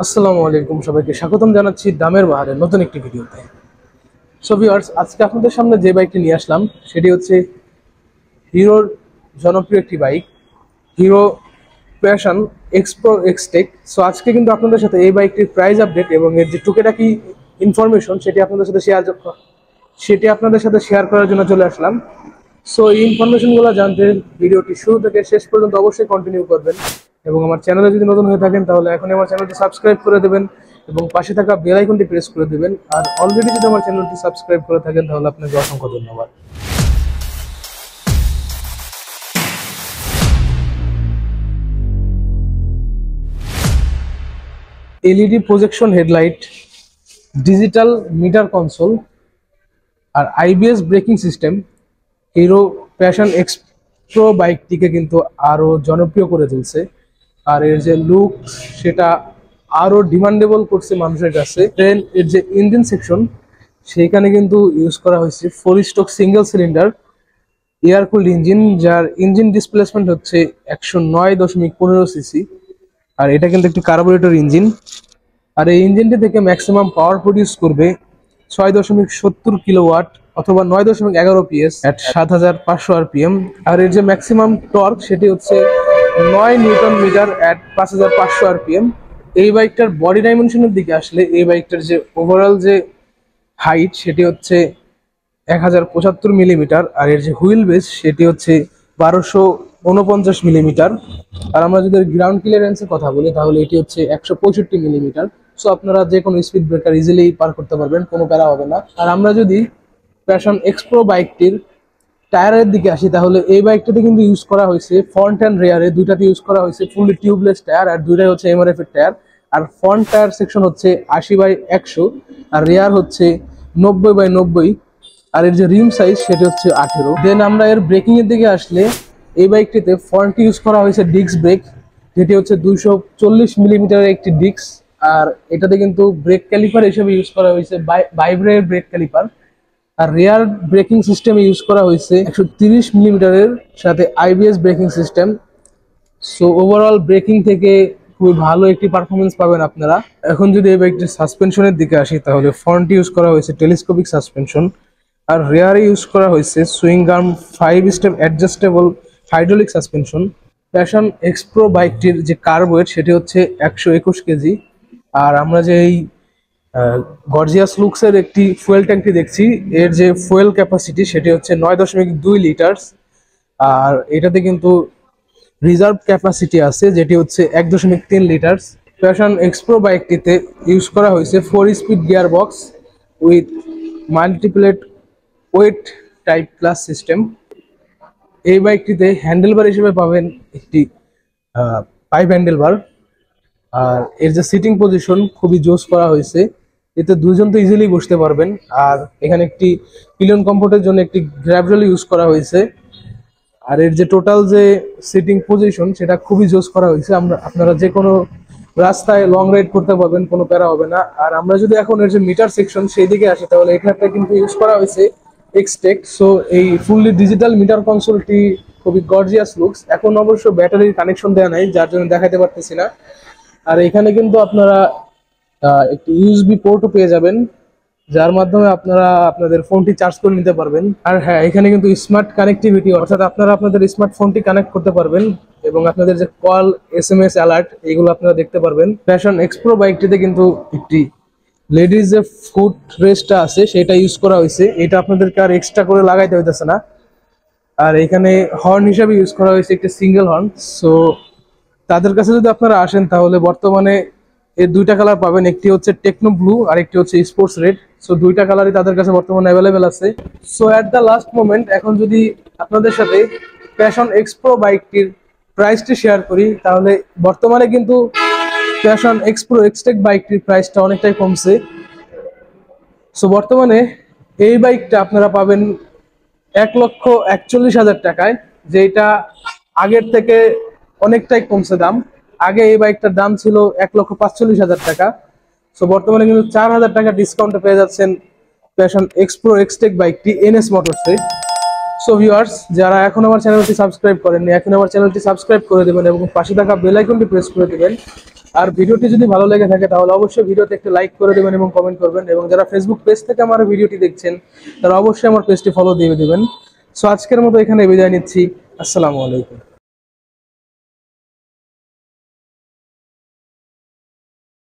আসসালামু আলাইকুম, সবাইকে স্বাগতম জানাচ্ছি দামের বাহারের নতুন একটি ভিডিওতে। সো ভিউয়ার্স, আজকে আপনাদের সামনে যে বাইকটি নিয়ে আসলাম সেটি হচ্ছে হিরোর জনপ্রিয় একটি bike, hero Passion Expro Xtec. So আজকে কিন্তু আপনাদের সাথে এই বাইকটির প্রাইস আপডেট এবং এর যে টুকিটাকি ইনফরমেশন সেটি আপনাদের সাথে শেয়ার করার জন্য চলে আসলাম। সো এই ইনফরমেশনগুলো জানতে ভিডিওটি শুরু থেকে শেষ পর্যন্ত অবশ্যই কন্টিনিউ করবেন এবং আমার চ্যানেলে যদি নতুন হয়ে থাকেন তাহলে এখনই আমার চ্যানেলটি সাবস্ক্রাইব করে দেবেন এবং পাশে থাকা বেল আইকনটি প্রেস করে দেবেন। আর অলরেডি যদি আমার চ্যানেলটি সাবস্ক্রাইব করে থাকেন তাহলে আপনাকে অসংখ্য ধন্যবাদ। LED projection headlight, digital meter console আর IBS braking system Hero Passion Xpro বাইকটিকে কিন্তু আরো জনপ্রিয় করে তুলছে। আর এর যে লুক সেটা আরো ডিমান্ডেবল করছে মানুষের কাছে। দেন এর যে ইঞ্জিন সেকশন সেইখানে কিন্তু ইউজ করা হয়েছে 4 stroke single cylinder air cooled engine, যার ইঞ্জিন ডিসপ্লেসমেন্ট হচ্ছে 109.15 সিসি। আর এটা কিন্তু একটি কার্বোরেটর ইঞ্জিন। আর এই ইঞ্জিনটি থেকে ম্যাক্সিমাম পাওয়ার প্রডিউস করবে 6.70 কিলোওয়াট অথবা 9.11 পিএস অ্যাট 7500 আরপিএম। আর এর যে ম্যাক্সিমাম টর্ক সেটি হচ্ছে 9 নিউটন মিটার অ্যাট 5500 আরপিএম। এই বাইকটার বডি ডাইমেনশনের দিকে আসলে এই বাইকটার যে ওভারঅল যে হাইট সেটি হচ্ছে 1075 মিলিমিটার। আর এর যে হুইল বেস সেটি হচ্ছে 1249 মিলিমিটার। আর আমরা যদি গ্রাউন্ড ক্লিয়ারেন্সের কথা বলি তাহলে এটি হচ্ছে 165 মিলিমিটার। সো আপনারা যে কোনো স্পিড ব্রেকার ইজিলি পার করতে পারবেন, কোনো প্যারা হবে না। আর আমরা যদি প্যাশন এক্সপ্রো বাইকটির টায়ারের দিকে আসি তাহলে এই বাইকটাতে কিন্তু ইউজ করা হয়েছে ফ্রন্ট অ্যান্ড রেয়ারে দুইটাতে ইউজ করা হয়েছে ফুললি টিউবলেস টায়ার, আর দুইটাই হচ্ছে এমআরএফ এর টায়ার। আর ফ্রন্ট টায়ার সেকশন হচ্ছে 80/100 আর রেয়ার হচ্ছে 90/90। আর এর যে রিম সাইজ সেটি হচ্ছে 18। দেন আমরা এর ব্রেকিং এর দিকে আসলে এই বাইকটিতে ফ্রন্টে ইউজ করা হয়েছে ডিস্ক ব্রেক, যেটি হচ্ছে 240 মিলিমিটারের একটি ডিস্ক। আর এটাতে কিন্তু ব্রেক ক্যালিপার হিসেবে ইউজ করা হয়েছে ভাইব্রের ব্রেক ক্যালিপার। আর রেয়ার ব্রেকিং সিস্টেমে ইউজ করা হয়েছে 130 মিলিমিটারের সাথে IBS braking system. So overall breaking থেকে খুবই ভালো একটি পারফরমেন্স পাবেন আপনারা। এখন যদি এই বাইকটির সাসপেনশনের দিকে আসি তাহলে ফ্রন্ট ইউজ করা হয়েছে টেলিস্কোপিক সাসপেনশন, আর রেয়ারে ইউজ করা হয়েছে swing arm 5 step adjustable hydraulic suspension. Passion Expro বাইকটির যে কার্ব ওয়েট সেটি হচ্ছে 121 কেজি। আর আমরা যে এই গর্জিয়াস লুকসের একটি ফুয়েল ট্যাঙ্কটি দেখছি, এর যে ফুয়েল ক্যাপাসিটি সেটি হচ্ছে 9.2 লিটার্স। আর এটাতে কিন্তু রিজার্ভ ক্যাপাসিটি আছে যেটি হচ্ছে 1.3 লিটার্স। প্যাশন এক্সপ্রো বাইকটিতে ইউজ করা হয়েছে 4 speed gear box with multiplate wet type clutch system. এই বাইকটিতে হ্যান্ডেলবার হিসেবে পাবেন একটি পাইপ হ্যান্ডেলবার। আর এর যে সিটিং পজিশন খুবই জোস করা হয়েছে, এতে দুইজন তো ইজিলি বসতে পারবেন। আর এখানে একটি পিলিয়ন কমফোর্টের জন্য একটি গ্র্যাব রেল ইউজ করা হয়েছে। আর এর যে টোটাল যে সিটিং পজিশন সেটা খুবই জোস করা হয়েছে। আপনারা যে কোনো রাস্তায় লং রাইড করতে পারবেন, কোনো প্যারা হবে না। আর আমরা যদি এখন এর যে মিটার সেকশন সেই দিকে আসি তাহলে এখানটা কিন্তু ইউজ করা হয়েছে এক্সটেক। সো এই ফুললি ডিজিটাল মিটার কনসোলটি খুবই গর্জিয়াস লুকস। এখন অবশ্য ব্যাটারির কানেকশন দেওয়া নাই যার জন্য দেখাতে পারতেছি না। আর এখানে কিন্তু আপনারা একটি ইউএসবি পোর্টও পেয়ে যাবেন যার মাধ্যমে আপনারা আপনাদের ফোনটি চার্জ করে নিতে পারবেন। আর হ্যাঁ, এখানে কিন্তু স্মার্ট কানেক্টিভিটি, অর্থাৎ আপনারা আপনাদের স্মার্টফোনটি কানেক্ট করতে পারবেন এবং আপনাদের যে কল, এসএমএস, অ্যালার্ট এগুলো আপনারা দেখতে পারবেন। প্যাশন এক্সপ্রো বাইকটিতে কিন্তু একটি লেডিস যে ফুট রেস্টটা আছে সেটা ইউজ করা হয়েছে, এটা আপনাদেরকে আর এক্সট্রা করে লাগাইতে হইতেছে না। আর এখানে হর্ন হিসাবে ইউজ করা হয়েছে একটি সিঙ্গেল হর্ন। সো তাদের কাছে যদি আপনারা আসেন তাহলে বর্তমানে এর দুইটা কালার পাবেন, একটি হচ্ছে টেকনো ব্লু আর একটি হচ্ছে স্পোর্টস রেড। সো দুইটা কালারই তাদের কাছে বর্তমানে অ্যাভেলেবেল আছে। So at the last moment এখন যদি আপনাদের সাথে প্যাশন এক্সপ্রো বাইকটির প্রাইসটি শেয়ার করি তাহলে বর্তমানে কিন্তু প্যাশন এক্সপ্রো এক্সটেক বাইকটির প্রাইসটা অনেকটাই কমছে। সো বর্তমানে এই বাইকটা আপনারা পাবেন 1,41,000 টাকায়, যেটা আগের থেকে অনেকটাই কমছে দাম। আগে এই বাইকটার দাম ছিল 1,45,000 টাকা। সো বর্তমানে কিন্তু 4,000 টাকা ডিসকাউন্টে পেয়ে যাচ্ছেন প্যাশন এক্সপ্রো এক্সটেক বাইকটি এনএস মোটরসে। সো ভিউয়ার্স, যারা এখন আমার চ্যানেলটি সাবস্ক্রাইব করেননি এখন আমার চ্যানেলটি সাবস্ক্রাইব করে দেবেন এবং পাশে থাকা বেল আইকনটি প্রেস করে দেবেন আর ভিডিওটি যদি ভালো লেগে থাকে তাহলে অবশ্যই ভিডিওতে একটা লাইক করে দেবেন এবং কমেন্ট করবেন, এবং যারা ফেসবুক পেজ থেকে আমার ভিডিওটি দেখছেন তারা অবশ্যই আমার পেজটি ফলো দিয়ে দেবেন। সো আজকের মতো এখানে বিদায় নিচ্ছি। আসসালামু আলাইকুম।